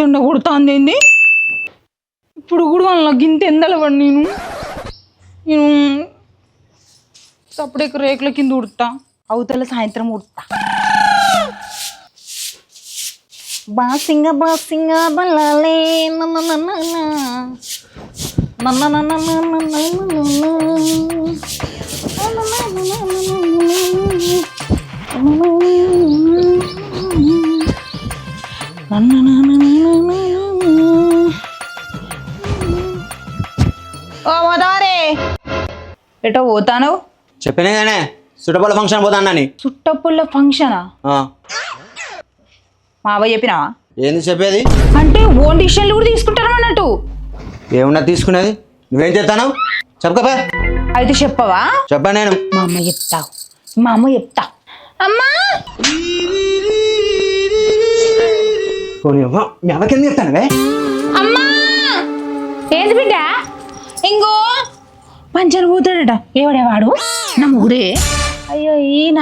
ఎండ కొడుతుంది ఏంది ఇప్పుడు కూడా వాళ్ళ గింత ఎందలవాడు నేను అప్పుడే రేకుల కింద ఉడతా అవతల సాయంత్రం ఉడతా బాసింగ బల్లాలే ఓ మోదారే ఎటో పోతాను చెప్పినా కానీ చుట్టపల్ల ఫంక్షన్ పోతానని. చుట్టపుల్ల ఫంక్షనా మా అవ్వ చెప్పినావా? ఏంది చెప్పేది? అంటే ఓన్ డిసిషన్లు కూడా తీసుకుంటారు అన్నట్టు. ఏమన్నా తీసుకునేది? నువ్వేం చేస్తాను చెప్పకపో. అయితే చెప్పవా? చెప్పా నేను. మా అమ్మ చెప్తావు. మా అమ్మ చెప్తా. అమ్మా మీ అమ్మకి చెప్తానువే. అమ్మా ఏంది బిడ్డ? ఇంకో పంచర్ పోతాడట. ఎవడేవాడు? నా మొగుడే. అయ్యో ఈయన